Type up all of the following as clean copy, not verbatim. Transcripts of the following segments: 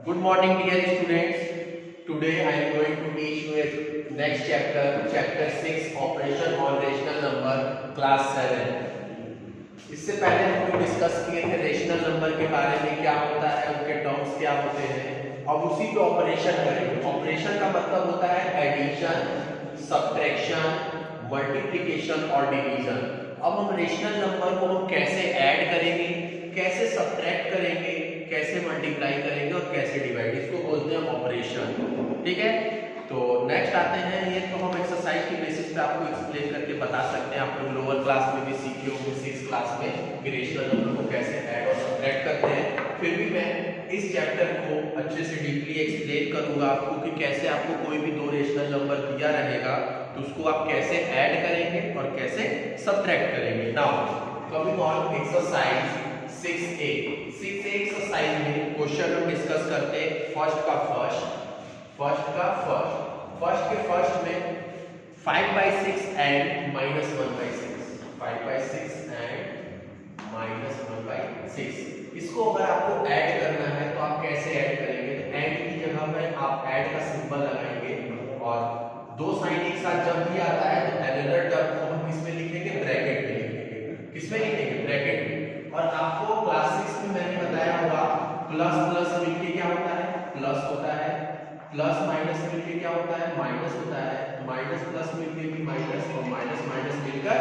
Good morning, dear students. Today I am going to teach you a next chapter 6, operation on rational number, class 7. इससे पहले हम लोग discuss किए थे rational number के बारे में, क्या होता है, उनके टर्म्स क्या होते हैं। अब उसी पे ऑपरेशन करेंगे। ऑपरेशन का मतलब होता है एडिशन, सब्ट्रैक्शन, मल्टीप्लिकेशन और डिवीजन। अब हम रेशनल नंबर को हम कैसे ऐड करेंगे, कैसे सब्ट्रैक्ट करेंगे, कैसे मल्टीप्लाई करेंगे और कैसे डिवाइड, इसको बोलते हैं ऑपरेशन। ठीक है, तो नेक्स्ट आते हैं। ये तो हम एक्सरसाइज की बेसिस पे आपको एक्सप्लेन करके बता सकते हैं। आप लोग लोअर क्लास में भी सीखे होंगे, 6 क्लास में, कि रेशनल नंबर को कैसे ऐड और सब्ट्रैक्ट करते हैं। फिर भी मैं इस चैप्टर को अच्छे से डीपली एक्सप्लेन करूंगा आपको कि कैसे आपको कोई भी दो रेशनल नंबर दिया रहेगा तो उसको आप कैसे ऐड करेंगे और कैसे सब्ट्रैक्ट करेंगे। Now coming on exercise 6A। 6A exercise में क्वेश्चन हम डिस्कस करते हैं। फर्स्ट के फर्स्ट में 5/6 एंड -1/6, 5/6 एंड -1/6। इसको अगर आपको ऐड करना है तो आप कैसे ऐड करेंगे? तो ऐड की जगह पे आप ऐड का सिंबल लगाएंगे और दो साइन एक साथ जब भी आता है तो अनदर टर्म को हम किस में लिखेंगे? ब्रैकेट में लिखेंगे। किस में लिखेंगे? ब्रैकेट में। और आपको क्लास 6 में मैंने बताया होगा प्लस प्लस मिलके क्या होता है? प्लस होता है। प्लस माइनस मिलके क्या होता है? माइनस होता है। माइनस प्लस मिलके भी माइनस और माइनस माइनस मिलकर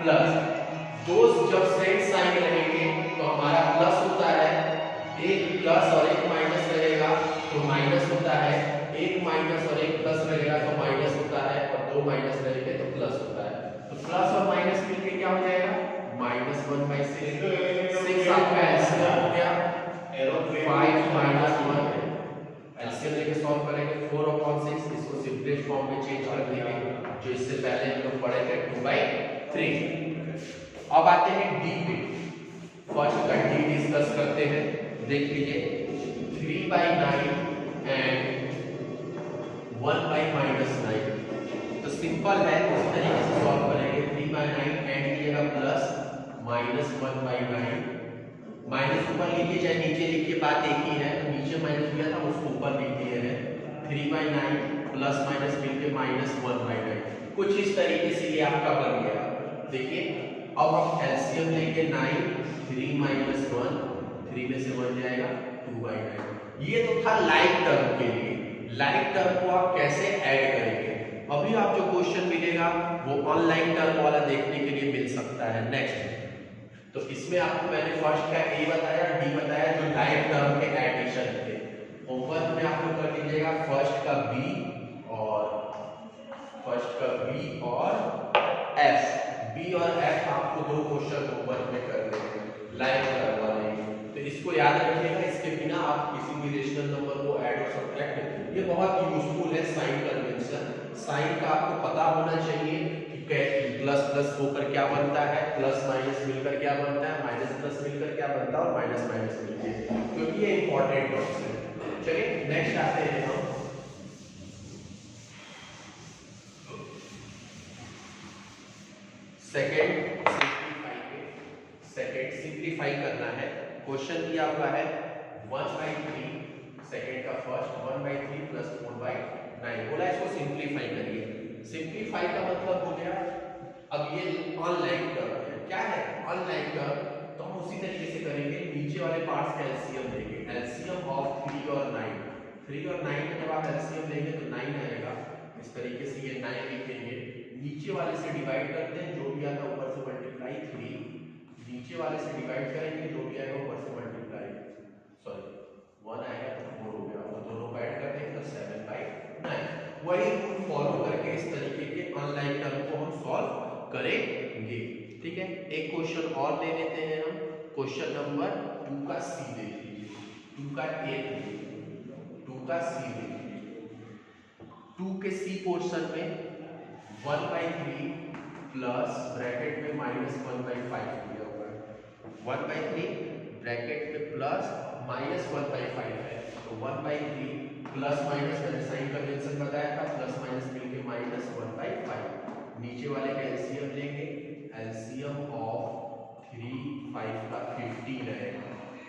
प्लस। दो जब सेम साइन रहेंगे तो हमारा प्लस होता है। एक प्लस और एक माइनस रहेगा तो माइनस होता है। एक माइनस और एक प्लस रहेगा तो माइनस होता है। और दो माइनस रहेंगे तो प्लस होता है। तो प्लस और माइनस मिलके क्या हो जाएगा? -1/6। 6 आपका एलसीएम हो गया। 5 - 1 एलसीएम लेके सॉल्व करेंगे। 4/6 इसको सिंपलेस्ट फॉर्म में चेंज कर देंगे, जो इससे पहले हम लोग पढ़े थे 2/3। अब आते हैं डी पे। फर्स्ट का डी डिस्कस करते हैं। देख लीजिए 3/9 एंड 1/-9। तो सिंपल है, उस तरीके से सॉल्व करेंगे। 3/9 एंड कीजिएगा प्लस -1/9। माइनस ऊपर लिखिए चाहे नीचे लिखिए, बात एक ही है। तो नीचे माइनस दिया था उसको ऊपर लिख दिए हैं। 3/9 प्लस माइनस मिलके -1/9। कुछ इस तरीके से ये आपका बन गया। देखिए अब हम एलसीएम लेंगे 9, 3 - 1, 3 में से 1 जाएगा 2/9। ये तो था लाइक टर्म के लिए। लाइक टर्म को आप कैसे ऐड करेंगे? अभी आप जो क्वेश्चन मिलेगा वो अनलाइक टर्म वाला देखने के लिए मिल सकता है। नेक्स्ट, तो इसमें आपको मैंने फर्स्ट का ए बताया, डी बताया, जो लाइक टर्म के एडिशन थे। होमवर्क में आप लोग कर लीजिएगा फर्स्ट का बी और एफ। बी और एफ आपको दो क्वेश्चन होमवर्क में करने हैं लाइक टर्म वाले। तो इसको याद रखिएगा, इसके बिना आप किसी भी रेशनल नंबर को ऐड और सब्ट्रैक्ट, ये बहुत यूजफुल है साइन कन्वेंशन। साइन का आपको पता होना चाहिए कि प्लस प्लस होकर क्या बनता है, प्लस माइनस मिलकर क्या बनता है, माइनस प्लस मिलकर क्या बनता है और माइनस माइनस मिलकर, क्योंकि ये इंपॉर्टेंट टर्म्स है। चलिए नेक्स्ट आते हैं हम। सेकेंड सिंप्लीफाई करना है। क्वेश्चन दिया हुआ है 1/3, सेकेंड का फर्स्ट 1/3 प्लस 4/9। बोला इसको सिंप्लीफाई करिए। सिंप्लीफाई का मतलब हो गया, अब ये अनलाइक टर्म है। क्या है? Unlike term. तो हम उसी तरीके से करेंगे, नीचे वाले पार्ट्स का एलसीएम लेंगे। एलसीएम ऑफ 3 और 9, 3 और 9 का जब आप एलसीएम लेंगे तो 9 आएगा। इस तरीके से ये 9 लिखेंगे। नीचे वाले से डिवाइड करते हैं, जो भी आता है ऊपर से मल्टीप्लाई 3, नीचे वाले से डिवाइड करेंगे, जो भी आएगा ऊपर से मल्टीप्लाई, सॉरी 1 आएगा तो 4 हो गया, और दोनों को ऐड कर देंगे तो 7/9। वही रूल फॉलो करके इस तरीके के अनलाइक टर्म को हम सॉल्व करेंगे। ठीक है, एक क्वेश्चन और ले लेते हैं हम। क्वेश्चन नंबर 2 का सी देख लीजिए। 2 का ए, 2 का सी देखिए। 2 के सी पोर्शन में 1/3 प्लस ब्रैकेट में -1/5 दिया हुआ है। 1/3 ब्रैकेट में प्लस -1/5 है, तो 1/3 प्लस माइनस मैंने साइन कन्वेंशन बताया था, प्लस माइनस मिलके -1/5। नीचे वाले का एलसीएम लेंगे। एलसीएम ऑफ 3, 5 का 15 रहेगा।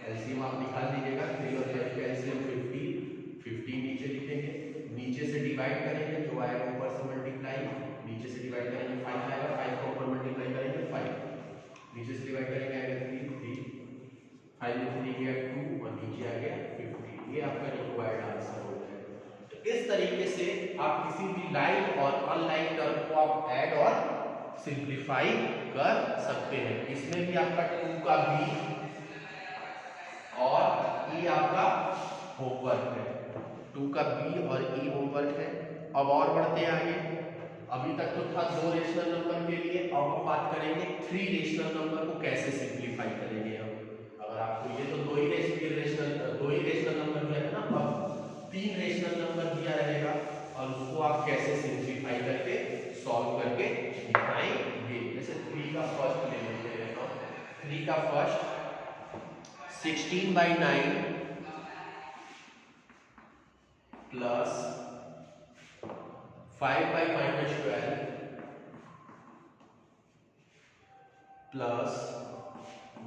एलसीएम आप निकाल लीजिएगा। 3 और 5 का एलसीएम 15, ये आपका रिक्वायर्ड आंसर हो जाएगा। तो इस तरीके से आप किसी भी लाइन और अनलाइन टर्म को आप ऐड और सिंप्लीफाई कर सकते हैं। इसमें भी आपका 2 का बी और ई आपका होमवर्क है, 2 का बी और ई होमवर्क है। अब और बढ़ते हैं आगे। अभी तक तो था 2 रेशनल नंबर के लिए, अब हम बात करेंगे 3 रेशनल नंबर को कैसे सिंप्लीफाई करेंगे हम। अगर आपको ये तो 2 ही रेशनल नंबर दिया है ना, अब 3 रेशनल नंबर दिया रहेगा और उसको आप कैसे सिंप्लीफाई करके सॉल्व करके दिखाएंगे। जैसे 3 का फर्स्ट ले लेते हैं हम। 3 का फर्स्ट 16/9 प्लस 5/-12 प्लस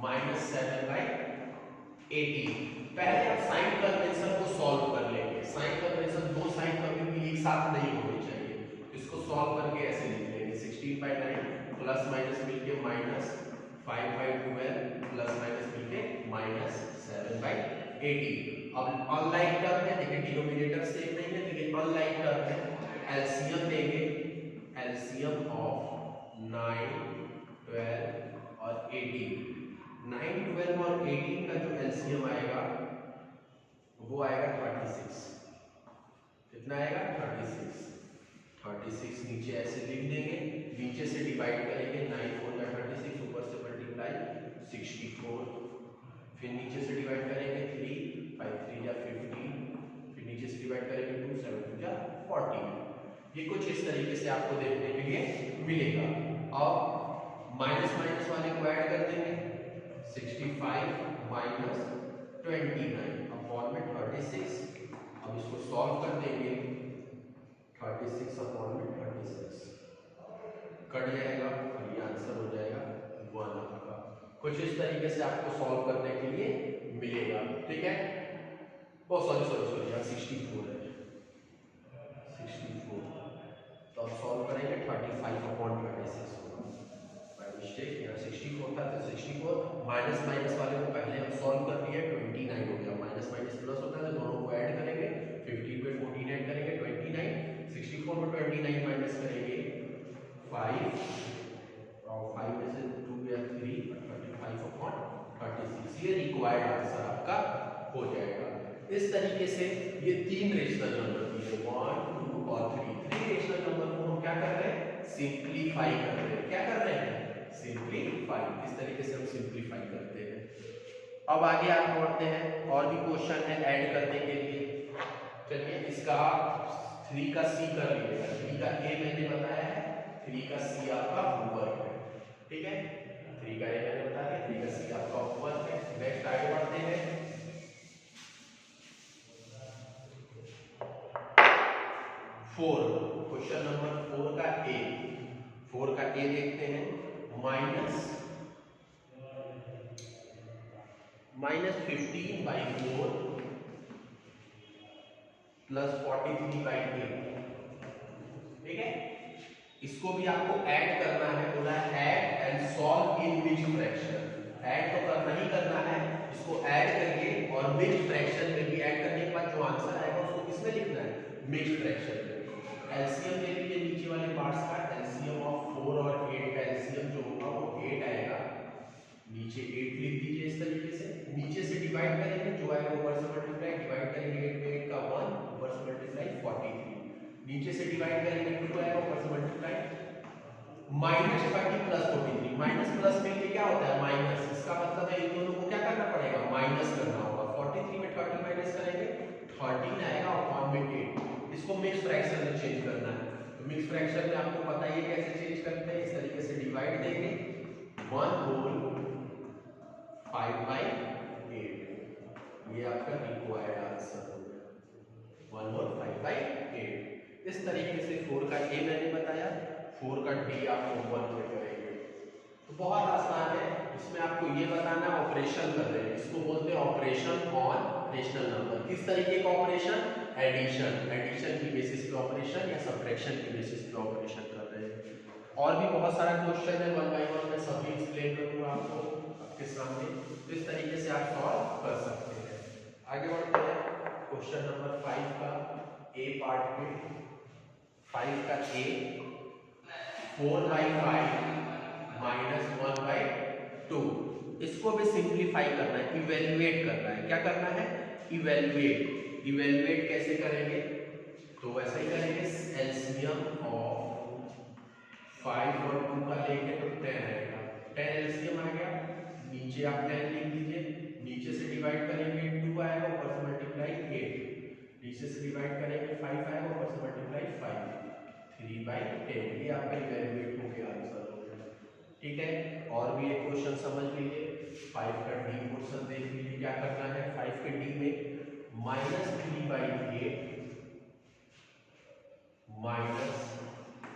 -7/18। पहले आप साइन कन्वेंशन को सॉल्व कर लेंगे। साइन कन्वेंशन 2 साइन कभी भी एक साथ नहीं होने चाहिए। इसको सॉल्व करके ऐसे लिख लेंगे 16/9 प्लस माइनस मिलके -5/12 प्लस माइनस मिलके -7/18। अब अनलाइक टर्म है, देखिए डिनोमिनेटर सेम नहीं है, लेकिन अनलाइक टर्म है। एलसीएम लेंगे, एलसीएम ऑफ 9, 12 और 18। 9, 12 और 18 का जो एलसीएम आएगा वो आएगा 36। कितना आएगा? 36। 36 नीचे ऐसे लिख देंगे, नीचे से डिवाइड करेंगे 9 4 या 36, ऊपर से मल्टीप्लाई 64, फिर नीचे से डिवाइड करेंगे 3 5 3 या 15, फिर नीचे से डिवाइड करेंगे 2 7 2 या 40। ये कुछ इस तरीके से आपको देखने के लिए मिलेगा। अब माइनस माइनस वाले को ऐड कर देंगे 65 माइनस 29 अपॉन में 36। अब इसको सॉल्व कर देंगे 36 अपॉन में 36 कट जाएगा और ये आंसर हो जाएगा 1 आपका। कुछ इस तरीके से आपको सॉल्व करने के लिए मिलेगा। ठीक है। ओ सॉरी यार 64 है, 64। तो अब सॉल्व करेंगे 35 अपॉन 36 होगा। बाय मिस्टेक यहाँ 64 था, तो 64 माइनस माइनस वाले को पहले हम सॉल्व कर लिए, 29 हो गया। माइनस माइनस प्लस होता है तो दोनों को ऐड करेंगे, 15 में 14 ऐड करेंगे 29, 64 में 29 माइनस करेंगे 5 और 5 में से 2 या 3 35 अपॉन 36। ये रिक्वायर्ड आंसर आपका हो जाएगा। इस तरीके से ये 3 रेशनल नंबर दिए 1 2 और 3 रेशनल नंबर को हम क्या कर रहे हैं? सिंप्लीफाई कर रहे हैं। क्या कर रहे हैं? सिंप्लीफाई। इस तरीके से हम सिंप्लीफाई करते हैं। अब आगे आप बढ़ते हैं, और भी क्वेश्चन है ऐड करने के लिए। चलिए इसका 3 का सी कर लीजिएगा। 3 का ए मैंने बताया है, 3 का सी आपका होमवर्क है। ठीक है, 3 का ए मैंने बता दिया, 3 का सी आपका होमवर्क है। नेक्स्ट आगे बढ़ते हैं। 4 क्वेश्चन नंबर 4 का ए। 4 का ए देखते हैं। Minus 15/4 plus 43/8। ठीक है, इसको भी आपको ऐड करना है। बोला add and solve in mixed fraction. Add तो करना ही करना है, इसको ऐड करिए और मिक्स्ड फ्रैक्शन में भी ऐड करने के बाद जो आंसर आएगा उसको किसमें लिखना है? मिक्स्ड फ्रैक्शन में। एलसीएम ले लीजिए नीचे वाले पार्ट्स का। एलसीएम ऑफ 4 और 8 का एलसीएम जो होगा वो 8 आएगा। नीचे 8 लिख दीजिए इस तरीके से। नीचे से डिवाइड करेंगे, जो आएगा ऊपर से मल्टीप्लाई, डिवाइड करेंगे 8 में 8 का 1, ऊपर से मल्टीप्लाई 43। नीचे से डिवाइड करेंगे 2 आएगा, ऊपर से मल्टीप्लाई -30 प्लस 43। माइनस प्लस में ये क्या होता है? माइनस। इसका मतलब है इन दोनों को क्या करना पड़ेगा? माइनस करना होगा। 43 में 30 माइनस करेंगे 13 आएगा अपॉन में 8। इसको मिक्स फ्रैक्शन में चेंज करना है। तो मिक्स फ्रैक्शन में आपको पता ही है कैसे चेंज करते हैं। इस तरीके से डिवाइड देंगे 1 होल 5/8। ये आपका रिक्वायर्ड आंसर हो गया 1 होल 5/8। इस तरीके से 4 का ए मैंने बताया, 4 का डी आप होमवर्क में करेंगे। तो बहुत आसान है। इसमें आपको ये बताना ऑपरेशन कर रहे हैं, इसको बोलते हैं ऑपरेशन ऑन रेशनल नंबर। किस तरीके का ऑपरेशन? एडिशन। एडिशन की बेसिस पे ऑपरेशन या सब्ट्रैक्शन की बेसिस पे ऑपरेशन कर रहे हैं। और भी बहुत सारा क्वेश्चन है, 1 बाय 1 मैं सभी एक्सप्लेन करूंगा आपको आपके सामने। इस तरीके से आप सॉल्व कर सकते हैं। आगे बढ़ते हैं। पार्ट में 5 का ए 4/5 माइनस 1/2। इसको भी सिंप्लीफाई करना है, इवेल्युएट करना है। क्या करना है? इवेल्युएट। इवेल्युएट कैसे करेंगे? तो वैसे ही करेंगे, एलसीएम ऑफ 5 और 2 का लेंगे तो 10 आएगा। 10 एलसीएम आ गया, नीचे आप 10 लिख दीजिए, नीचे से डिवाइड करेंगे 2 आएगा, ऊपर से मल्टीप्लाई 8, नीचे से डिवाइड करेंगे 5 आएगा, ऊपर से मल्टीप्लाई 5, 3/10। ये आपका इवेल्युएट हो गया आंसर हो गया। ठीक है, और भी एक क्वेश्चन समझ लीजिए। 5 का डी पोर्शन देख लीजिए, क्या करना है। 5 के डी में -3/8 माइनस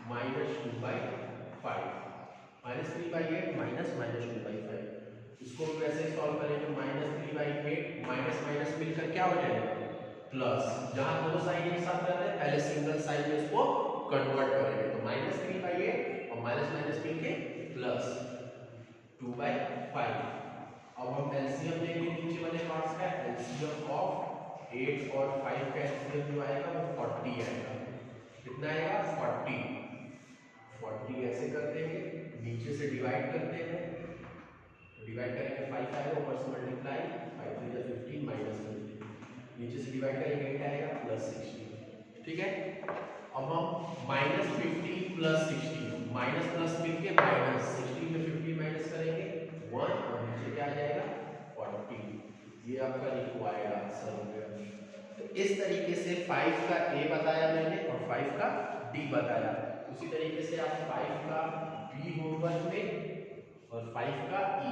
-2/5 माइनस 2/5। इसको वैसे ही सॉल्व करेंगे। -3/8 माइनस माइनस मिलकर क्या हो जाएगा? प्लस। जहां दो साइन एक साथ रहते हैं, पहले सिंगल साइन में इसको कन्वर्ट करेंगे, तो -3/8 और माइनस माइनस मिलके प्लस 2/5। अब हम एलसीएम लेंगे नीचे वाले पार्ट्स का। एलसीएम ऑफ 8 और 5 का एलसीएम जो आएगा वो 40 आएगा। कितना आएगा? 40। 40 ऐसे कर देंगे, नीचे से डिवाइड करते हैं, डिवाइड करेंगे 5 आएगा, ऊपर से मल्टीप्लाई 5 3 जा 15 माइनस 15, नीचे से डिवाइड करेंगे 8 आएगा प्लस 16। ठीक है, अब हम -15 प्लस 16, माइनस प्लस मिलके माइनस 16 में 15 माइनस करेंगे 1 और नीचे क्या आ जाएगा? 40। ये आपका रिक्वायर्ड आंसर हो गया। तो इस तरीके से 5 का ए बताया मैंने और 5 का डी बताया। उसी तरीके से आप 5 का बी होमवर्क में और 5 का ई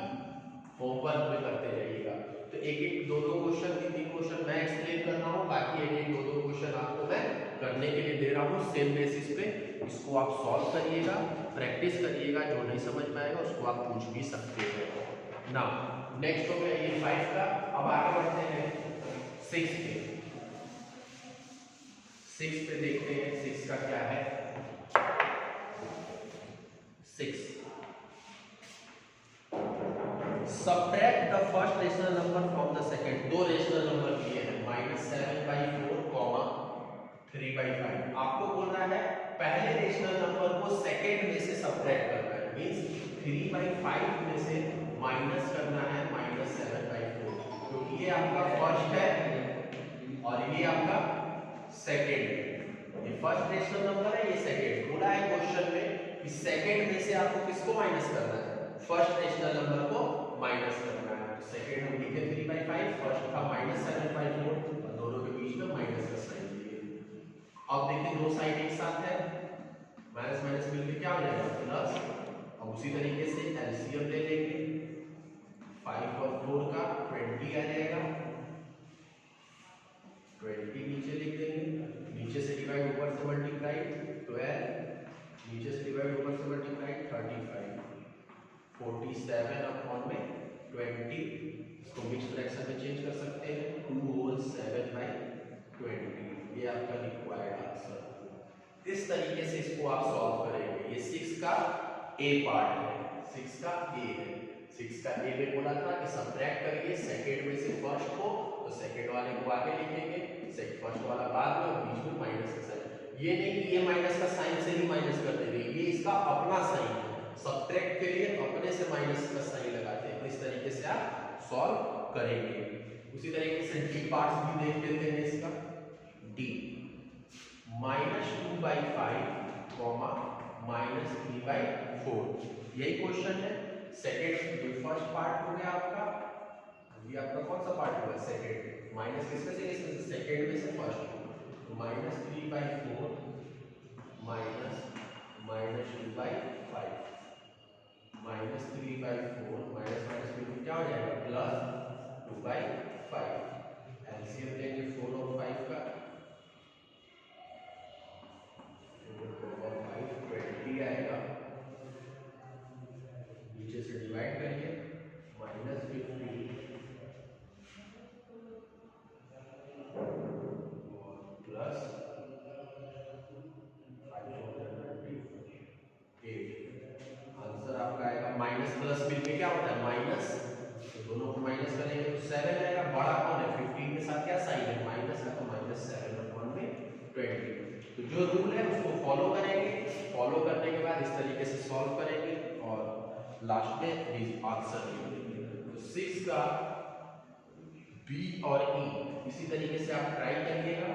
होमवर्क में करते जाइएगा। तो एक एक दो दो क्वेश्चन, तीन तीन क्वेश्चन मैं एक्सप्लेन कर रहा हूँ, बाकी एक एक दो दो क्वेश्चन आपको मैं करने के लिए दे रहा हूँ सेम बेसिस पे। इसको आप सॉल्व करिएगा, प्रैक्टिस करिएगा, जो नहीं समझ में आएगा उसको आप पूछ भी सकते हैं। नाउ नेक्स्ट हो गया ये 5 का। अब आगे बढ़ते हैं 6 पे। 6 पे देखते हैं 6 का क्या है। 6 subtract the first rational number from the second। दो रेशनल नंबर दिए हैं, -7/4, 3/5। आपको बोलना है पहले रेशनल नंबर को सेकंड में से सब्ट्रैक्ट करना है, मींस 3/5 में से माइनस करना है -7/4, क्योंकि ये आपका फर्स्ट है और ये आपका सेकंड है। ये फर्स्ट रेशनल नंबर है, ये सेकंड। बोला है क्वेश्चन में कि सेकंड में से आपको किसको माइनस करना है? फर्स्ट रेशनल नंबर को माइनस करना है। सेकंड हम लिखे 3/5, फर्स्ट था -7/4 और दोनों के बीच में माइनस का साइन दिए। अब देखिए दो साइड एक साथ है, माइनस माइनस मिलकर क्या हो जाएगा? प्लस। अब उसी तरीके से एलसीएम ले लेंगे, 5 और 4 का 20 आ जाएगा, 20 नीचे लिख देंगे, नीचे से डिवाइड ऊपर से मल्टीप्लाई 12, नीचे से डिवाइड ऊपर से मल्टीप्लाई 35, 47 अपॉन में 20। इसको मिक्स फ्रैक्शन में चेंज कर सकते हैं, 2 होल 7/20। ये आपका रिक्वायर्ड आंसर। इस तरीके से इसको आप सॉल्व करेंगे। ये 6 का ए पार्ट है, 6 का ए है। 6 का ए में बोला था कि सब्ट्रैक्ट करिए सेकंड में से फर्स्ट को, तो सेकंड वाले को आगे लिखेंगे, फर्स्ट वाला बाद में और बीच में माइनस का साइन। ये नहीं कि ये माइनस का साइन से ही माइनस कर देंगे, ये इसका अपना साइन है। सब्ट्रैक्ट के लिए अपने से माइनस का साइन लगाते हैं। इस तरीके से आप सॉल्व करेंगे। उसी तरीके से डी पार्ट्स भी देख लेते हैं इसका। डी -2/5, -3/4, यही क्वेश्चन है। सेकंड, ये फर्स्ट पार्ट हो गया आपका, ये आपका कौन सा पार्ट हुआ? सेकंड। माइनस किसमें से? इसमें से सेकंड में से फर्स्ट। तो -3/4 -2/5, -3/4 माइनस माइनस में क्या हो जाएगा? प्लस 2/5। एलसीएम लेंगे 4 और 5 का, 4 और 5 20 आएगा, नीचे से डिवाइड करिए, -15 प्लस 8। आंसर आपका आएगा माइनस प्लस मिलके क्या होता है? माइनस। तो दोनों को माइनस करेंगे तो 7 आएगा। बड़ा कौन है? 15 के साथ क्या साइन है? माइनस का, तो जो रूल है उसको फॉलो करेंगे, फॉलो करने के बाद इस तरीके से सॉल्व करेंगे और लास्ट में आंसर लिखेंगे। तो 6 का बी और ई इसी तरीके से आप ट्राई करिएगा।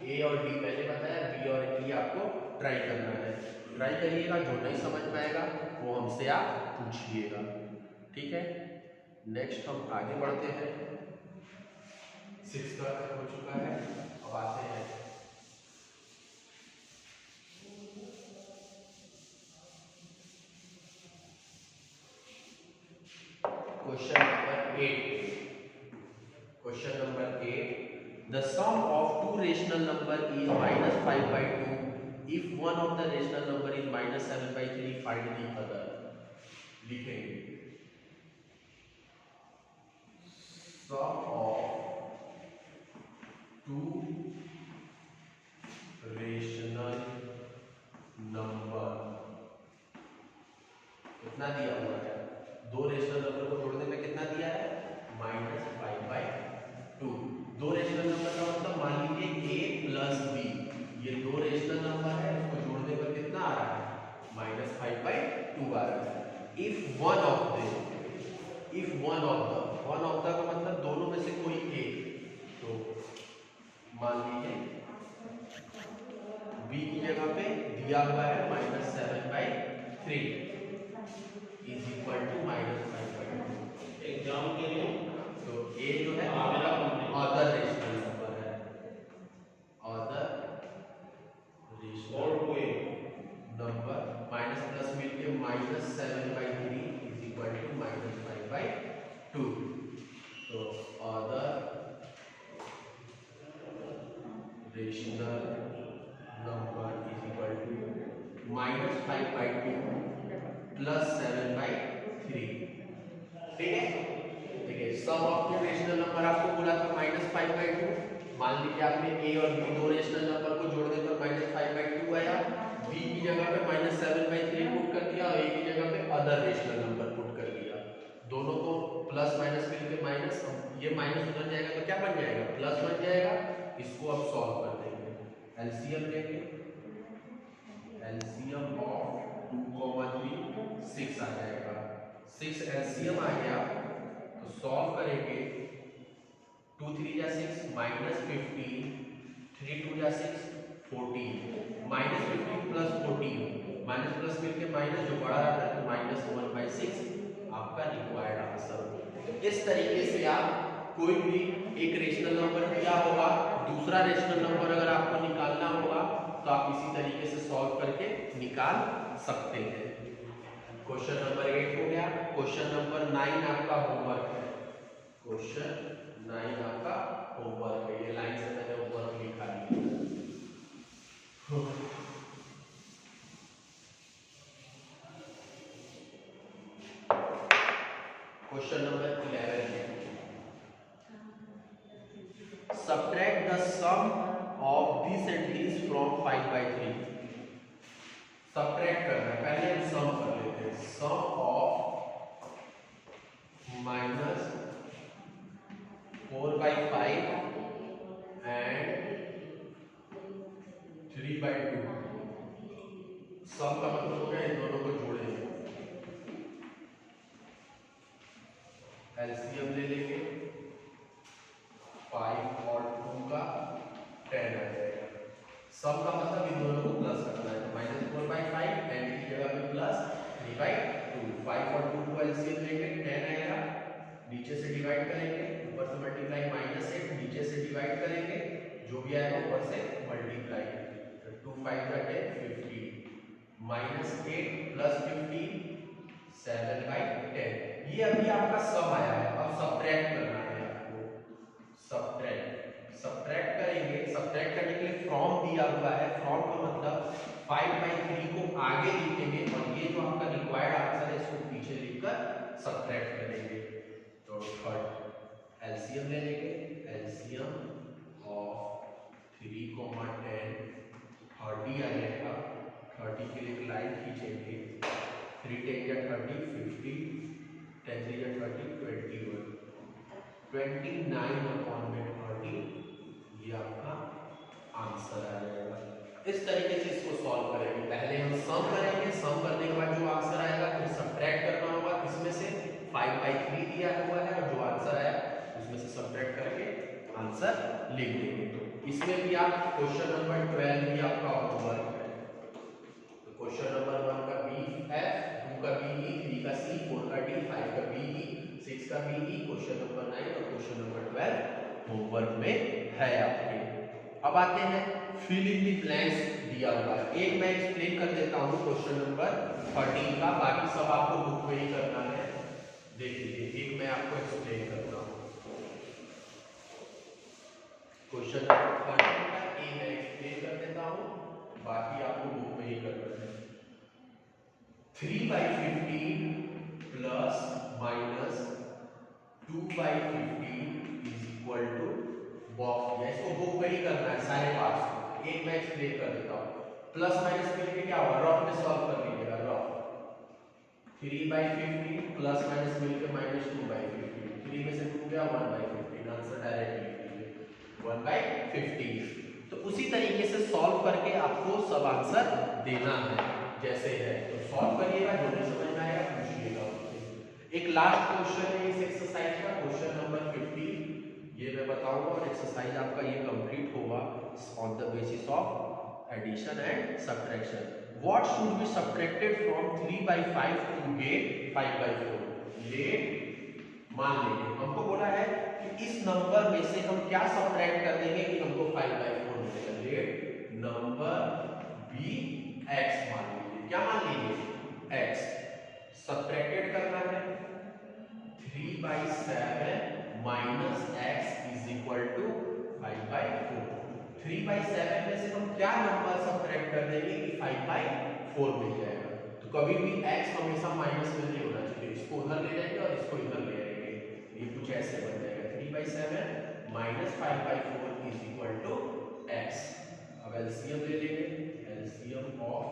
ए और डी मैंने बताया, बी और ई आपको ट्राई करना है। ट्राई करिएगा, जो नहीं समझ पाएगा वो हमसे आप पूछिएगा, ठीक है। नेक्स्ट हम आगे बढ़ते हैं। 6 का हो चुका है, अब आते हैं question number 8। Question number 8, the sum of two rational number is -5/2 if one of the rational number is -7/3, find the other। लिखेंगे sum of two rational number कितना दिया हुआ है, दो रेशनल नंबर को जोड़ने में कितना दिया है, -5/2। दो रेशनल नंबर का मतलब मान लीजिए a प्लस b, ये दो रेशनल नंबर है, उसको जोड़ने पर कितना आ रहा है, -5/2 आ रहा है। इफ वन ऑफ द का मतलब दोनों में से कोई एक, तो मान लीजिए b की जगह पे दिया हुआ है -7/3 इज इक्वल टू -5/2। एग्जाम के लिए तो a जो है आपका अदर रेशनल नंबर है, other rational number, minus plus मिलके -7/3 इज इक्वल टू -5/2। तो other rational number is equal to -5/2 plus 7/3, ठीक है। देखिए sum of the rational number आपको बोला था -5/2, मान लीजिए आपने a और b दो रेशनल नंबर को जोड़ने पर -5/2 आया, b की जगह पे -7/3 पुट कर दिया और a की जगह पे अदर रेशनल नंबर पुट कर दिया। दोनों को प्लस माइनस मिलके माइनस, ये माइनस उधर जाएगा तो क्या बन जाएगा, प्लस बन जाएगा। इसको अब सॉल्व कर देंगे, एलसीएम लेंगे, एलसीएम ऑफ 2, 3 6 आ जाएगा। 6 एलसीएम आ गया तो सॉल्व करेंगे, 2 3 जा 6 -15, 3 2 जा 6 14, -15 प्लस 14, माइनस प्लस मिलके माइनस जो बड़ा रहता है तो -1/6 आपका रिक्वायर्ड आंसर। इस तरीके से आप कोई भी एक रेशनल नंबर दिया होगा, दूसरा रेशनल नंबर अगर आपको निकालना होगा तो आप इसी तरीके से सॉल्व करके निकाल सकते हैं। क्वेश्चन नंबर 8 हो गया। क्वेश्चन नंबर 9 आपका होमवर्क है, क्वेश्चन 9 आपका होमवर्क है, ये लाइन से मैंने होमवर्क लिखा है। क्वेश्चन नंबर 11 है, subtract the sum of this and this from 5/3। subtract करना है, पहले हम सम कर लेते हैं। sum of -4/5 and 3/2। सम का मतलब हो गया इन दोनों को जोड़ेंगे, एलसीएम ले लेंगे, 5 और 2 का 10 आ जाएगा। सम का मतलब इन दोनों को प्लस करना है, तो -4/5 एंड की जगह पे प्लस 3/2। 5 और 2 को एलसीएम लेंगे, 10 आएगा, नीचे से डिवाइड करेंगे, ऊपर से मल्टीप्लाई -8, नीचे से डिवाइड करेंगे, जो भी आएगा ऊपर से मल्टीप्लाई, तो 2 5 का 10 50, -8 प्लस 15 7/10। ये अभी आपका सम आया है, अब सब्ट्रैक्ट करना है आपको। सब्ट्रैक्ट करेंगे, सब्ट्रैक्ट करने के लिए फ्रॉम दिया हुआ है, फ्रॉम का मतलब 5/3 को आगे लिखेंगे और ये जो आपका रिक्वायर्ड आंसर है इसको पीछे लिखकर सब्ट्रैक्ट करेंगे। तो थर्ड एलसीएम ले लेंगे, एलसीएम ऑफ 3, 10 30 आ जाएगा, 30 के लिए एक लाइन खींचेंगे, 3 10 या 30 50, 10 3 या 30 21, 29/30 ये आपका आंसर आ जाएगा। इस तरीके से इसको सॉल्व करेंगे। पहले हम सम करेंगे, सम करने के बाद जो आंसर आएगा फिर सब्ट्रैक्ट करना होगा। इसमें से 5/3 दिया हुआ है और जो आंसर आया उसमें से सब्ट्रैक्ट करके आंसर लिख देंगे। तो इसमें भी आप क्वेश्चन नंबर 12 भी आपका होमवर्क है। तो क्वेश्चन नंबर 1 का बी एफ, 2 का बी ई, 3 का सी, 4 का डी, 5 का बी ई, 6 का बी ई, क्वेश्चन नंबर 9 और क्वेश्चन नंबर 12 होमवर्क में है आपके। अब आते हैं फिल इन द ब्लैंक्स दिया हुआ है। एक मैं एक्सप्लेन कर देता हूँ क्वेश्चन नंबर 13 का, बाकी सब आपको बुक में ही करना है। देख लीजिए, एक मैं आपको एक्सप्लेन करता हूँ। क्वेश्चन नंबर 13 का ए मैं एक्सप्लेन कर देता हूँ, बाकी आपको बुक में ही करना है। 3/15 plus minus 2/15 is equal to box. इसको बुक में ही करना है सारे पार्ट्स को। एक मैं एक्सप्लेन कर देता हूँ। प्लस माइनस मिलके क्या होगा, रफ में सॉल्व कर लीजिएगा। रफ 3/15 प्लस माइनस मिलके -2/15, 3 में से 2 गया 1/15, आंसर डायरेक्ट लिख लीजिए 1/15। तो उसी तरीके से सॉल्व करके आपको सब आंसर देना है जैसे है। तो सॉल्व करिएगा, जो नहीं समझ में आएगा पूछिएगा। एक लास्ट क्वेश्चन है इस एक्सरसाइज का, क्वेश्चन नंबर 15, ये मैं बताऊंगा और एक्सरसाइज आपका ये कंप्लीट होगा on the basis of addition and subtraction. What should be subtracted from 3/5 to get 5/4? Let मान लीजिए हमको बोला है कि इस नंबर में से हम क्या सब्ट्रैक्ट कर देंगे कि हमको 5/4 मिलेगा। लेट नंबर बी एक्स मान लीजिए। क्या मान लीजिए? एक्स। सब्ट्रैक्टेड करना है 3/7 minus X is equal to 5/4। 3/7 में से हम क्या नंबर सब्ट्रैक्ट कर देंगे कि 5/4 मिल जाएगा। तो कभी भी x हमेशा माइनस में नहीं होना चाहिए, इसको उधर ले जाएंगे और इसको इधर ले आएंगे, ये कुछ ऐसे बन जाएगा 3/7 minus 5/4 is equal to x। अब एलसीएम ले लेंगे, एलसीएम ऑफ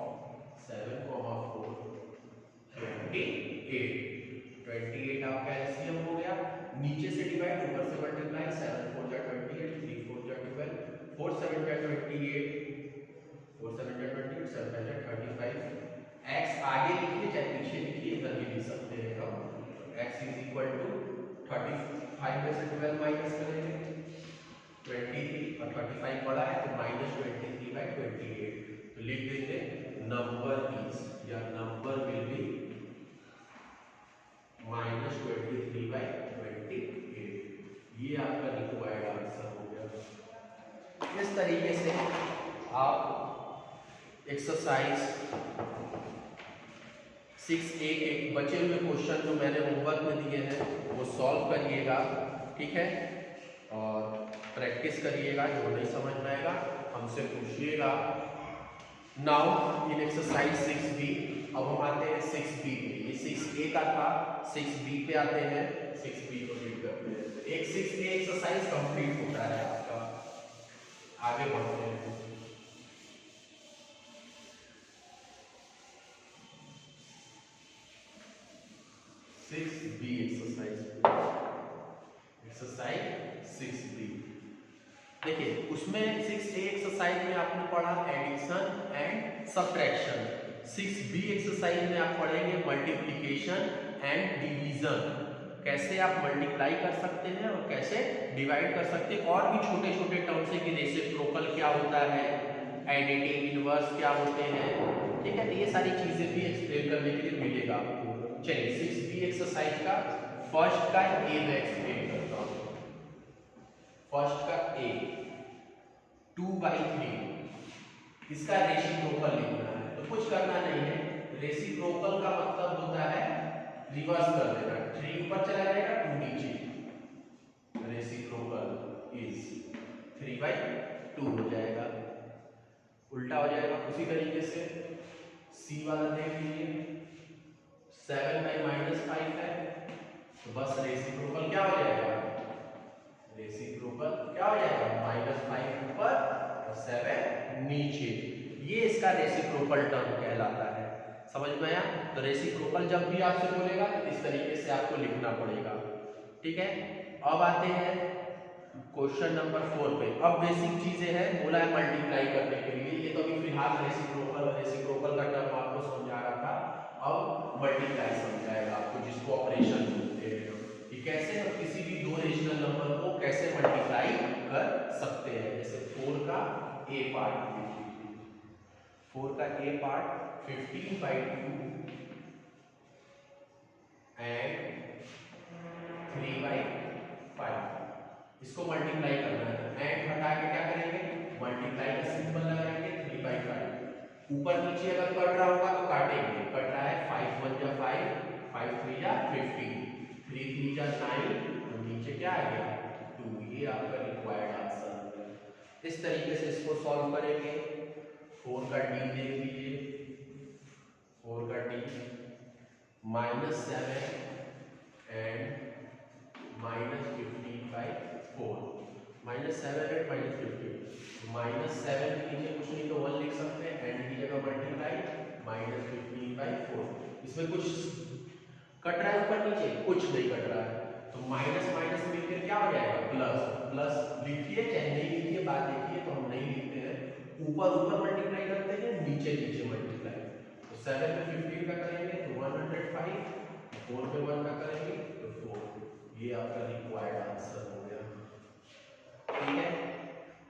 7, 4 28 आपका एलसीएम हो गया। नीचे से डिवाइड, ऊपर से मल्टीप्लाई, 7 4 जा 28, 3 4 जा 12, 4 7 जा 28, 4 7 जा 28, 7 5 जा 35। x आगे लिखिए चाहे पीछे लिखिए, इधर भी लिख सकते हैं हम। x इज इक्वल टू 35 में से 12 माइनस करेंगे 23 और 35 बड़ा है तो -23/28। तो लिख देंगे नंबर इज या नंबर विल बी -23/28। ये आपका रिक्वायर्ड आंसर हो गया। इस तरीके से आप एक्सरसाइज 6A के बचे हुए क्वेश्चन जो मैंने होमवर्क में दिए हैं वो सॉल्व करिएगा, ठीक है, और प्रैक्टिस करिएगा। जो नहीं समझ में आएगा हमसे पूछिएगा। नाउ इन एक्सरसाइज 6B अब हम आते हैं 6B पे। ये 6A का था, 6B पे आते हैं, 6B को रीड करते हैं। एक 6A एक्सरसाइज कंप्लीट होता है आपका। आगे बढ़ते हैं। एक्सरसाइज 6B देखिए, उसमें 6A एक्सरसाइज में आपने पढ़ा addition and subtraction. 6B exercise में आप पढ़ेंगे मल्टीप्लिकेशन एंड डिवीजन, कैसे आप मल्टीप्लाई कर सकते हैं और कैसे डिवाइड कर सकते हैं, और भी छोटे छोटे टर्म्स है कि रेसिप्रोकल क्या होता है, एडिटिव इनवर्स क्या होते हैं, ठीक है। तो ये सारी चीजें भी एक्सप्लेन करने के लिए मिलेगा आपको। चलिए 6B एक्सरसाइज का फर्स्ट का ए मैं एक्सप्लेन करता हूँ। फर्स्ट का ए 2/3, इसका रेसिप्रोकल लिखना है। तो कुछ करना नहीं है, रेसिप्रोकल का मतलब होता है रिवर्स कर देना, 3 ऊपर चला जाएगा 2 नीचे। रेसिप्रोकल इज 3/2 हो जाएगा, उल्टा हो जाएगा। उसी तरीके से सी वाला देख लीजिए, 7/-5 है तो बस रेसिप्रोकल क्या हो जाएगा, रेसिप्रोकल क्या हो जाएगा, -5 ऊपर और 7 नीचे। ये इसका रेसिप्रोकल टर्म कहलाता है। समझ में आया? तो रेसिप्रोकल जब भी आपसे बोलेगा तो इस तरीके से आपको लिखना पड़ेगा, ठीक है। अब आते हैं क्वेश्चन नंबर 4 पे अब बेसिक चीजें हैं, बोला है मल्टीप्लाई करने के लिए। ये तो अभी फिलहाल रेसिप्रोकल का टर्म आपको समझा रहा था, अब मल्टीप्लाई समझाएगा आपको, जिसको ऑपरेशन बोलते हैं कि कैसे हम किसी भी दो रेशनल नंबर को कैसे मल्टीप्लाई कर सकते हैं। जैसे 4 का ए पार्ट देखिए, 4 का ए पार्ट 15/2 एंड 3/5, इसको मल्टीप्लाई करना है। एंड हटा के क्या करेंगे, मल्टीप्लाई का सिंबल लगाएंगे 3/5। ऊपर नीचे अगर कट रहा होगा तो काटेंगे, कट रहा है 5 1 जा 5, 5 3 जा 15, 3 3 जा 9 और नीचे क्या आ गया 2। ये आपका रिक्वायर्ड आंसर है। इस तरीके से इसको सॉल्व करेंगे। 4 का डी देख लीजिए, 4 का डी -7 एंड -15/4, -7 एंड -15, -7 के नीचे कुछ नहीं तो 1 लिख सकते हैं, एंड की जगह मल्टीप्लाई -15/4। इसमें कुछ कट रहा है ऊपर नीचे, कुछ नहीं कट रहा है, तो माइनस माइनस मिलकर क्या हो जाएगा प्लस। प्लस लिखिए चाहे नहीं लिखिए, बात देखिए, तो हम नहीं लिखते हैं, ऊपर ऊपर मल्टीप्लाई करते हैं, नीचे नीचे मल्टीप्लाई। तो 7 में 15 का करेंगे तो 105, 4 में 1 का करेंगे तो 4। ये आपका रिक्वायर्ड आंसर हो गया। ठीक है,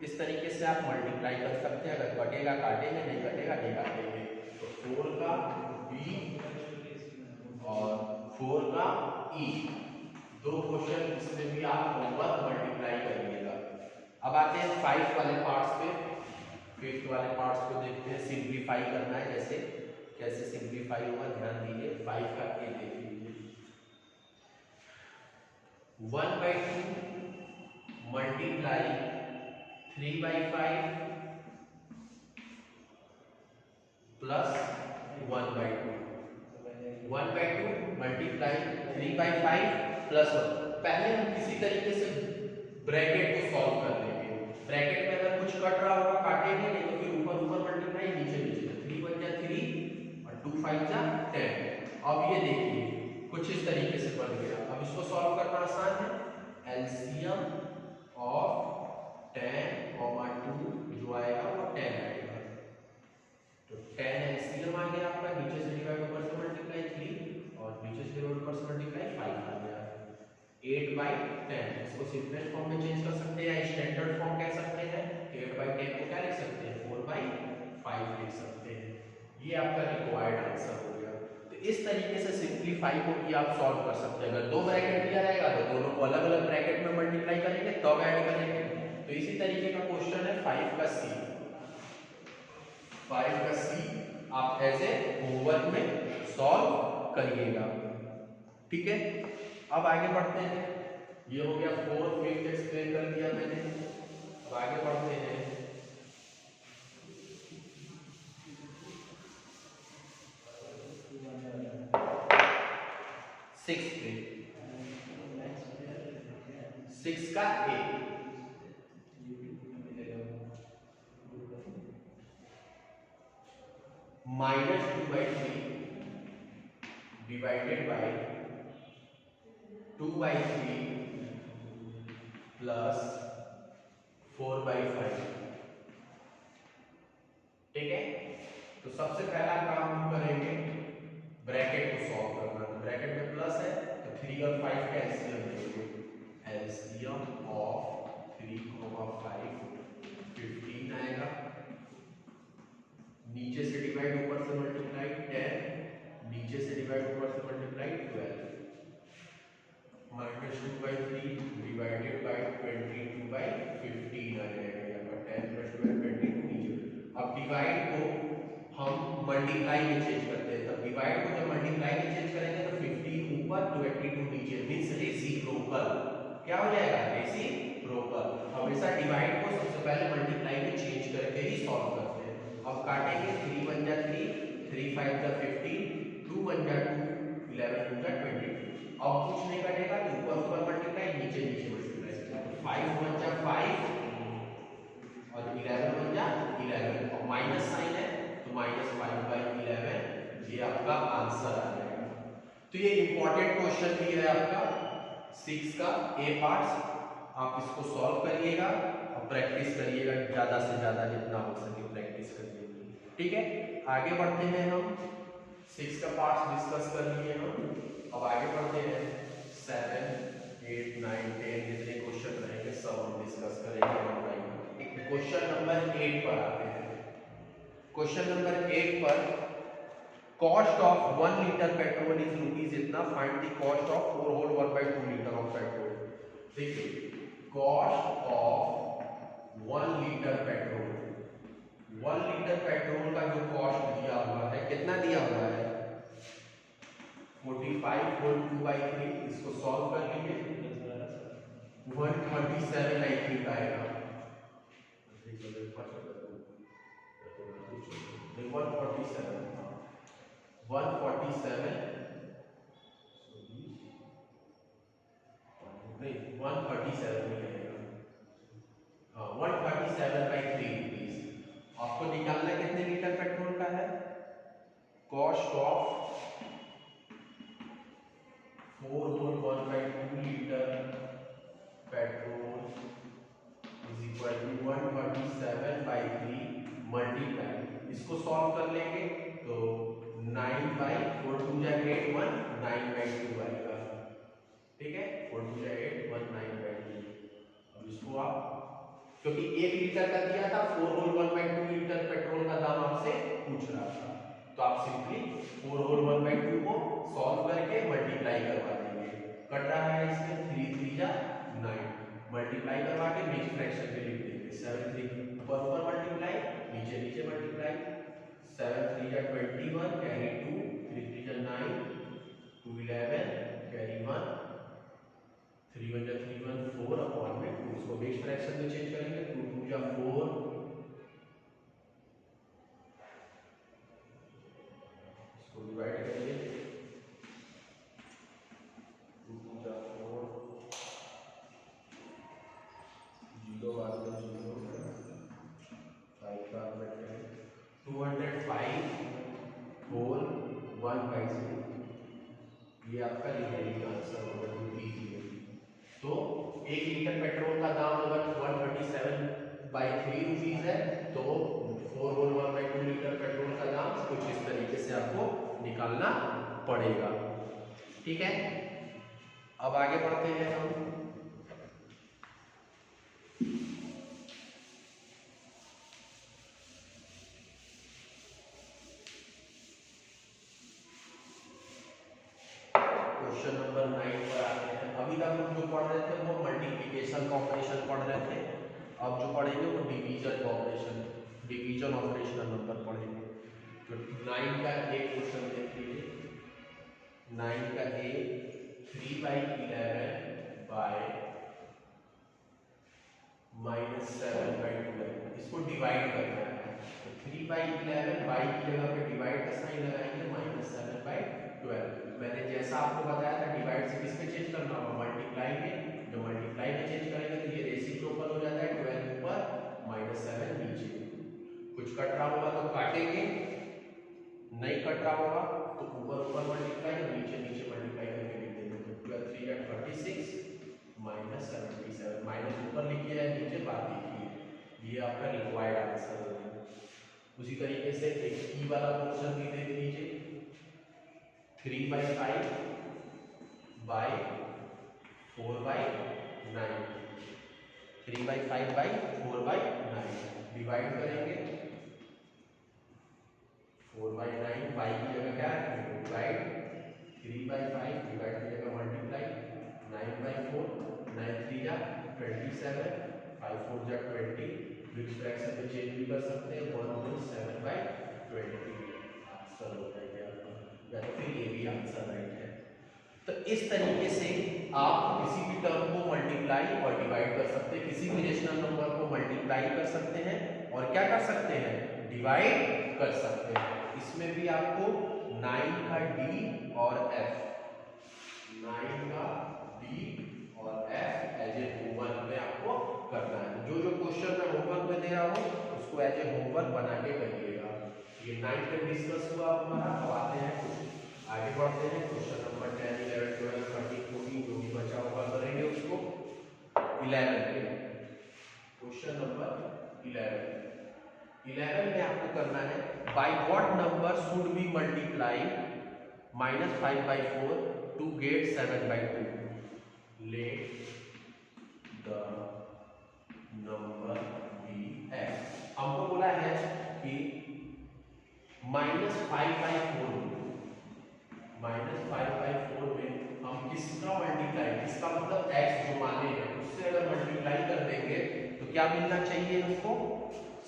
इस तरीके से आप मल्टीप्लाई कर सकते हैं। अगर कटेगा काटेंगे, नहीं कटेगा नहीं काटेंगे। तो 4 का बी और 4 का ई, दो क्वेश्चन इसमें भी आप होमवर्क मल्टीप्लाई करिएगा। अब आते हैं 5 वाले पार्ट्स पे। 5th वाले पार्ट्स को देखते हैं, सिंप्लीफाई करना है। जैसे कैसे सिंप्लीफाई होगा ध्यान दीजिए। 5 का ए देख लीजिए, 1/2 मल्टीप्लाई 3/5 प्लस 1/2, 1/2 मल्टीप्लाई 3/5 प्लस 1। पहले हम किसी तरीके से ब्रैकेट को सॉल्व कर लेंगे। ब्रैकेट में अगर कुछ कट रहा होगा काटेंगे, नहीं तो फिर ऊपर ऊपर मल्टीप्लाई, नीचे नीचे। 3 1 जा 3 और 2 5 जा 10। अब ये देखिए कुछ इस तरीके से बन गया। अब इसको सॉल्व करना आसान है। एलसीएम ऑफ 10 और 2 जो आएगा वो 10 आएगा, तो 10 एलसीएम आ गया आपका। नीचे से डिवाइड ऊपर से मल्टीप्लाई 3 और नीचे से डिवाइड ऊपर से मल्टीप्लाई 5 आ गया 8/10। इसको सिंपलेस्ट फॉर्म में चेंज कर सकते हैं या स्टैंडर्ड फॉर्म कह सकते हैं। 8/10 को क्या लिख सकते हैं 4/5 लिख सकते हैं। ये आपका रिक्वायर्ड आंसर हो गया। तो इस तरीके से सिंप्लीफाई को भी आप सॉल्व कर सकते हैं। अगर दो ब्रैकेट दिया रहेगा तो दोनों को अलग अलग ब्रैकेट में मल्टीप्लाई करेंगे तब ऐड करेंगे। तो इसी तरीके का क्वेश्चन है 5 का सी। 5 का सी आप ऐसे होमवर्क में सॉल्व करिएगा। ठीक है, अब आगे बढ़ते हैं। ये हो गया 4, 5th एक्सप्लेन कर दिया मैंने। अब आगे बढ़ते हैं 6 पे। 6 का ए -2/3 डिवाइडेड बाय 2/3 प्लस 4/5। ठीक है, तो सबसे पहला काम हम करेंगे ब्रैकेट को सॉल्व करना। तो ब्रैकेट में प्लस है तो 3 और 5 का एलसीएम लेंगे। एलसीएम ऑफ 3 और 5 15 आएगा। नीचे से डिवाइड ऊपर से मल्टीप्लाई 10, नीचे से डिवाइड ऊपर से मल्टीप्लाई 12, -2/3 डिवाइडेड बाय 22/15 आ जाएगा। 10 + 12 22 नीचे। अब डिवाइड को हम मल्टीप्लाई में चेंज करते हैं। तब डिवाइड को जब मल्टीप्लाई में चेंज करेंगे तो 15 ऊपर 22 नीचे, मींस रेसिप्रोकल। क्या हो जाएगा रेसिप्रोकल। हमेशा डिवाइड को सबसे पहले मल्टीप्लाई में चेंज करके ही सॉल्व करते हैं। अब काटेंगे 3 1 जा 3, 3 5 जा 15, 2 1 जा 2, 11 2 जा 22। अब कुछ नहीं कटेगा तो ऊपर ऊपर मल्टीप्लाई, नीचे नीचे मल्टीप्लाई। 5 1 जा 5 और 11 1 जा 11 और माइनस साइन है तो -5/11। ये आपका आंसर आ जाएगा। तो ये इंपॉर्टेंट क्वेश्चन भी है आपका 6 का ए पार्ट्स। आप इसको सॉल्व करिएगा और प्रैक्टिस करिएगा, ज़्यादा से ज़्यादा जितना हो सके प्रैक्टिस करिए। ठीक है, आगे बढ़ते हैं। हम 6 का पार्ट्स डिस्कस कर लिए हम। अब आगे बढ़ते हैं 7, 8, 9, 10 जितने क्वेश्चन रहेंगे सब हम डिस्कस करेंगे one by one. Question number 8 पर आते हैं। क्वेश्चन नंबर 8 पर cost of 1 litre petrol is rupees इतना, find the cost of 4 whole 1/2 litre of petrol. देखिए, cost of 1 litre petrol, 1 litre petrol का जो कॉस्ट दिया हुआ है, कितना दिया हुआ है? 45 होल 2/3। इसको सॉल्व कर लीजिए, 127 आई थिंक आएगा। 147 नहीं, 137 नहीं आएगा। हाँ, 137/3 रुपीज। आपको निकालना कितने लीटर पेट्रोल का है? Cost of 4 whole 1/2 litre petrol is equal to 137/3 multiply, इसको सॉल्व कर लेंगे तो 9/4 2 जा 8 1 9/2 आएगा। ठीक है, 4 2 जा 8 1 9/2। अब इसको आप, क्योंकि 1 लीटर का दिया था, 4 होल 1/2 लीटर पेट्रोल का दाम आपसे पूछ रहा था, तो आप सिंपली 4 होल 1/2 को सॉल्व करके मल्टीप्लाई करवा देंगे। कट रहा है इसमें 3 3 जा 9, मल्टीप्लाई करवा के मिक्स फ्रैक्शन में लिख देंगे। 7 3 ऊपर मल्टीप्लाई, नीचे नीचे मल्टीप्लाई। 7 3 जा 21 कैरी 2, 3 3 जा 9, 2 11 कैरी 1, 3 1 जा 3 1 4 अपॉन में 2। इसको मिक्स फ्रैक्शन में चेंज करेंगे, 2 2 जा 4, इसको डिवाइड करेंगे, 2 2 जा 4, 0 बाद में 0 5 बाद में 10, 205 होल 1/2। ये आपका रिमेनिंग आंसर होगा रुपीज में। तो 1 लीटर पेट्रोल का दाम अगर 137/3 रुपीज है, तो 4 होल 1/2 लीटर पेट्रोल का दाम कुछ इस तरीके से आपको निकालना पड़ेगा। ठीक है, अब आगे बढ़ते हैं हम। क्वेश्चन नंबर 9 पर आते हैं। अभी तक हम जो पढ़ रहे थे वो मल्टीप्लिकेशन का ऑपरेशन पढ़ रहे थे, अब जो पढ़ेंगे वो डिवीजन का ऑपरेशन, डिवीजन ऑपरेशनल नंबर पढ़ेंगे। तो 9 का एक क्वेश्चन देख लीजिए। 9 का ए 3/11 बाय -7/12, इसको डिवाइड करना है। तो 3/11 बाई की जगह पे डिवाइड का साइन लगाएंगे, -7/12। मैंने जैसा आपको बताया था, डिवाइड से किस पे चेंज करना होगा? मल्टीप्लाई में। जो मल्टीप्लाई में चेंज करेंगे तो ये रेसिप्रोकल हो जाता है, 12 ऊपर -7 नीचे। कुछ कट रहा होगा तो काटेंगे, नहीं कट रहा होगा तो ऊपर मल्टीप्लाई और नीचे नीचे मल्टीप्लाई करके लिख देंगे। तो 12 3 या 36 -77, माइनस ऊपर लिखिए या नीचे बात लिखिए, ये आपका रिक्वायर्ड आंसर होगा। उसी तरीके से एक ई वाला क्वेश्चन भी देख लीजिए। 3/5 बाय 4/9, 3/5 बाई 4/9 डिवाइड करेंगे। 4/9 बाई की जगह क्या रखेंगे? डिवाइड। 3/5 डिवाइड की जगह मल्टीप्लाई। 9/4, 9 3 जा 27, 5 4 जा 20, मिक्स फ्रैक्शन में चेंज भी कर सकते हैं, 1/7/20 आंसर हो जाएगा आपका, या तो फिर ये भी आंसर राइट है। तो इस तरीके से आप किसी भी टर्म को मल्टीप्लाई और डिवाइड कर सकते हैं, किसी भी रेशनल नंबर को मल्टीप्लाई कर सकते हैं और क्या कर सकते हैं? डिवाइड कर सकते हैं। इसमें भी आपको 9 का डी और एफ, 9 का डी और एफ एज ए होमवर्क में आपको करना है। जो जो क्वेश्चन मैं होमवर्क में दे रहा हूँ उसको एज ए होमवर्क बना के करिएगा। ये 9 तक डिस्कस हुआ हमारा। अब आते हैं कुछ आगे बढ़ते हैं। क्वेश्चन नंबर 10 11 12 13 14 जो भी बचा होगा करेंगे उसको। 11 पे, क्वेश्चन नंबर 11 में आपको करना है by what number should be multiply -5/4 to get 7/2, let the number be X. हमको बोला है कि -5/4 में हम किसका मल्टीप्लाई, किसका मतलब x जो माने हैं उससे अगर मल्टीप्लाई कर देंगे तो क्या मिलना चाहिए हमको,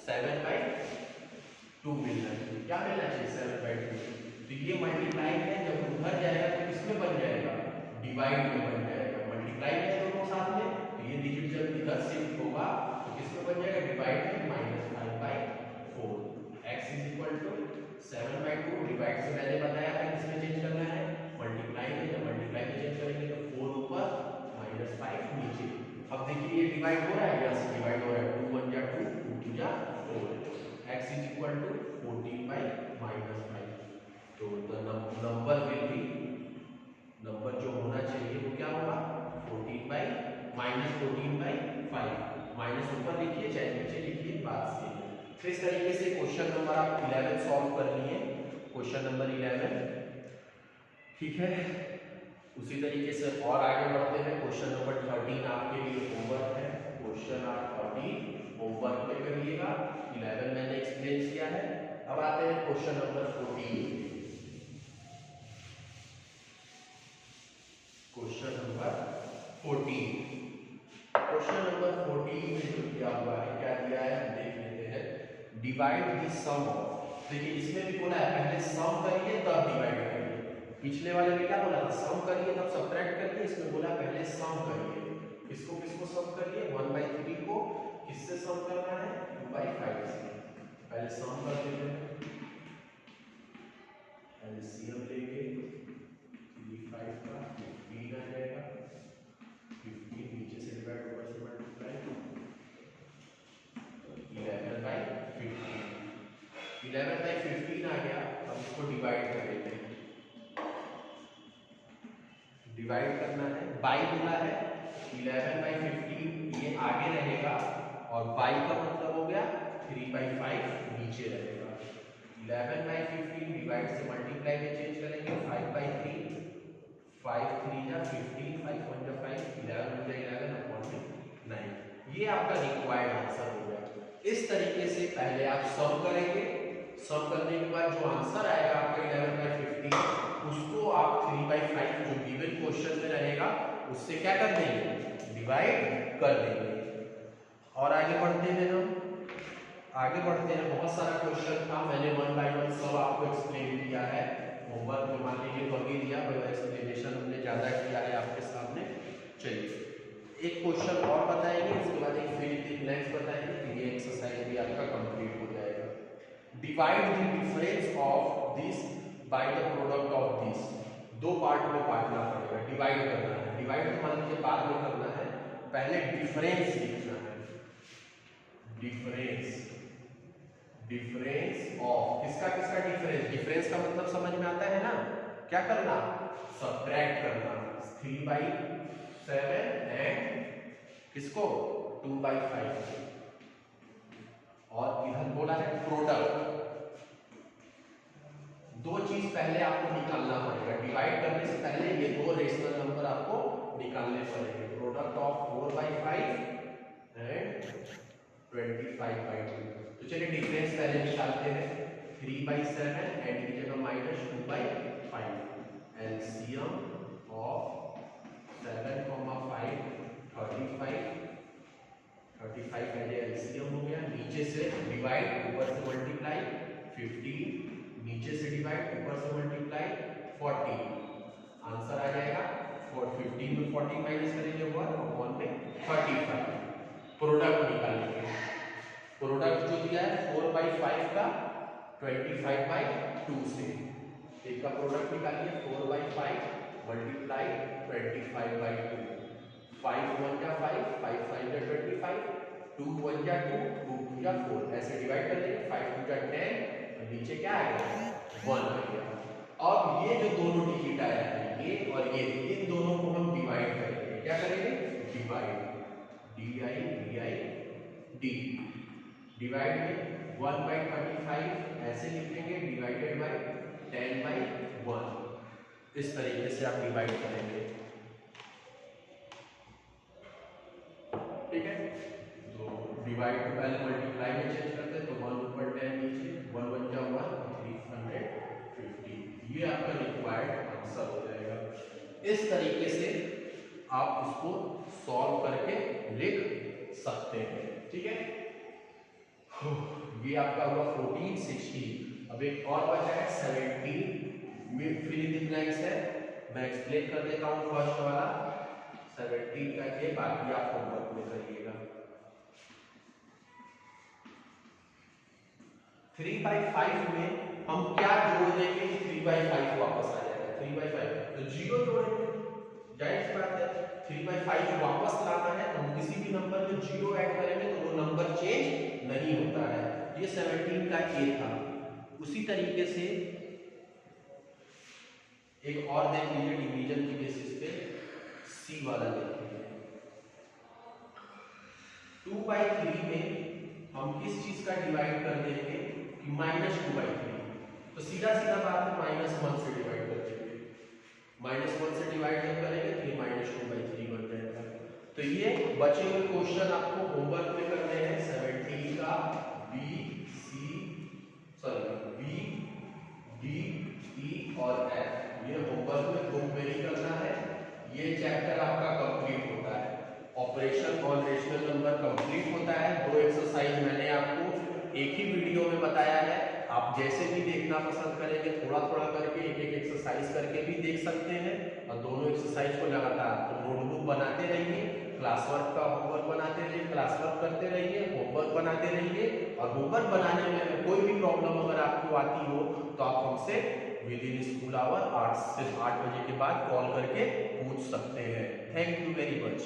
7/2 मिलना चाहिए। क्या मिलना चाहिए, 7/2। तो ये मल्टीप्लाई है, जब उधर जाएगा तो किसमें बन जाएगा, डिवाइड में बन जाएगा। मल्टीप्लाई है दोनों साथ में, तो ये डिजिट जब इधर शिफ्ट होगा तो किसमें बन जाएगा, डिवाइड में, -5/4। x is equal to 7/2, divide से मैंने बताया था किसमें चेंज करना है, मल्टीप्लाई में। जब मल्टीप्लाई में चेंज करेंगे तो 4 ऊपर -5 नीचे। अब देखिए ये डिवाइड हो रहा है, यस डिवाइड हो रहा है, 2 1 जा 2, 2 2 जा 4, x इज इक्वल टू 14/-5। तो the number will be, number जो होना चाहिए वो क्या होगा, 14/-5। माइनस ऊपर लिखिए चाहे नीचे लिखिए, बात से। तो इस तरीके से क्वेश्चन नंबर आप 11 सॉल्व कर लिए, क्वेश्चन नंबर 11, ठीक है। उसी तरीके से और आगे बढ़ते हैं, क्वेश्चन नंबर 13 आपके लिए होमवर्क है। क्वेश्चन आप 13 होमवर्क में करिएगा, 11 मैंने एक्सप्लेन किया है। अब आते हैं question number 14। Question number 14, question number 14 में जो दिया हुआ है, क्या दिया है हम देख लेते हैं। डिवाइड द सम ऑफ, देखिए इसमें भी बोला है पहले सम करिए तब डिवाइड करिए। पिछले वाले में क्या बोला था, सम करिए तब सब्ट्रैक्ट करिए, इसमें बोला पहले सम करिए। किसको किसको सम करिए, 1/3 को किससे सम करना है, 2/5 से। पहले सम कर देते हैं, एलसीएम लेंगे, 3/5 का 15 आ जाएगा, 15 नीचे से डिवाइड ऊपर से मल्टीप्लाई, 11/15, 11/15 आ गया। अब इसको डिवाइड करेंगे, डिवाइड करना है, बाई बोला है, 11/15 ये आगे रहेगा और बाई का मतलब हो गया 3/5 नीचे रहेगा। 11/15 डिवाइड से मल्टीप्लाई में चेंज करेंगे, 5/3, 5 3 जा 15, 5 1 जा 5, 11 हो जाए 11/9। ये आपका रिक्वायर्ड आंसर हो गया। इस तरीके से पहले आप सम करेंगे, सम करने के बाद जो आंसर आएगा आपका 11/15 उसको आप 3/5 जो गिवन क्वेश्चन में रहेगा उससे क्या कर देंगे, डिवाइड कर देंगे। और आगे बढ़ते हैं, हम आगे बढ़ते हैं, बहुत सारा क्वेश्चन था, मैंने 1 बाय 1 सब आपको एक्सप्लेन किया है। होमवर्क जो मान लीजिए कम ही दिया, वो एक्सप्लेनेशन हमने ज़्यादा किया है आपके सामने। चलिए एक क्वेश्चन और बताएंगे, इसके बाद एक फिर नेक्स्ट बताएंगे, फिर ये एक्सरसाइज भी आपका कंप्लीट हो जाएगा। Divide the difference of this by the product of this. दो पार्ट में बांटना पड़ेगा, डिवाइड करना है। डिवाइड मान लीजिए बाद में करना है, पहले डिफरेंस लिखना है। डिफरेंस ऑफ किसका किसका डिफरेंस, डिफरेंस का मतलब समझ में आता है ना, क्या करना, सब्ट्रैक्ट करना। 3/7 एंड किसको, 2/5। और इधर बोला है प्रोडक्ट। दो चीज पहले आपको निकालना पड़ेगा, डिवाइड करने से पहले ये दो रेशनल नंबर आपको निकालने पड़ेंगे। Product of 4/5 and 25/2। तो चलिए डिफरेंस पहले निकालते हैं। 3/7 एंड की जगह -2/5, एलसीएम ऑफ 7, 5 35 है, एलसीएम हो गया। नीचे से डिवाइड, ऊपर से मल्टीप्लाई, 15 नीचे से डिवाइड, ऊपर से मल्टीप्लाई, 40। आंसर आ जाएगा 15 में 40 माइनस करेंगे 1 और 1 में 35। प्रोडक्ट निकालेंगे, प्रोडक्ट जो दिया है 4/5 का 25/2 से, एक का प्रोडक्ट निकालिए, 4/5 मल्टीप्लाई 25/2, 5 1 जा 5, 5 5 जा 25, 2 1 जा 2, 2 2 जा 4, ऐसे डिवाइड कर देंगे। 5 2 जा 10, नीचे क्या आएगा, 1 आ गया। अब ये जो दोनों डिजिट आया है, ये और ये, इन दोनों को हम डिवाइड करेंगे। क्या करेंगे, डी डिवाइड में 1/35 ऐसे लिखेंगे, डिवाइडेड बाय 10/1। इस तरीके से आप डिवाइड करेंगे, ठीक है। तो डिवाइड को पहले मल्टीप्लाई में चेंज करते हैं, तो 1 ऊपर 10 नीचे, 1 1 जा 1, 350। ये आपका रिक्वायर्ड आंसर हो जाएगा। इस तरीके से आप इसको सॉल्व करके लिख सकते हैं, ठीक है। ये आपका हुआ 14, 16। अब एक और बचा है 17 में फिल इन द ब्लैंक्स है। मैं एक्सप्लेन कर देता हूँ फर्स्ट वाला 17 का, ये बाकी आप होमवर्क में करिएगा। 3/5 में हम क्या जोड़ देंगे कि 3/5 वापस आ जाएगा। 3/5 तो 0 जोड़ेंगे, जाहिर सी बात है। 3/5 वापस लाना है तो हम किसी भी नंबर में 0 ऐड करेंगे तो वो नंबर चेंज नहीं होता है। ये 17 का ए था। उसी तरीके से एक और देख लीजिए डिवीजन की बेसिस पे, सी वाला देखिए। 2/3 में हम किस चीज का डिवाइड कर देंगे कि -2/3। तो सीधा सीधा बात है, -1 से डिवाइड कर देंगे। -1 से डिवाइड जब करेंगे तो ये -2/3 बन जाएगा। तो ये बचे हुए क्वेश्चन आपको होमवर्क में करने हैं। 17 का बी, डी, ई और एफ, ये होमवर्क में ग्रुप में ही करना है। ये चैप्टर आपका कंप्लीट होता है। Operation on rational number complete होता है। 2 एक्सरसाइज मैंने आपको एक ही वीडियो में बताया है। आप जैसे भी देखना पसंद करेंगे, थोड़ा थोड़ा करके एक एक एक्सरसाइज करके भी देख सकते हैं। और दोनों एक्सरसाइज को लगातार तो नोटबुक बनाते रहिए, क्लास वर्क का होमवर्क बनाते रहिए, क्लास वर्क करते रहिए, होमवर्क बनाते रहिए। और होमवर्क बनाने में कोई भी प्रॉब्लम अगर आपको आती हो तो आप हमसे विद इन स्कूल आवर 8 बजे के बाद कॉल करके पूछ सकते हैं। Thank you very much.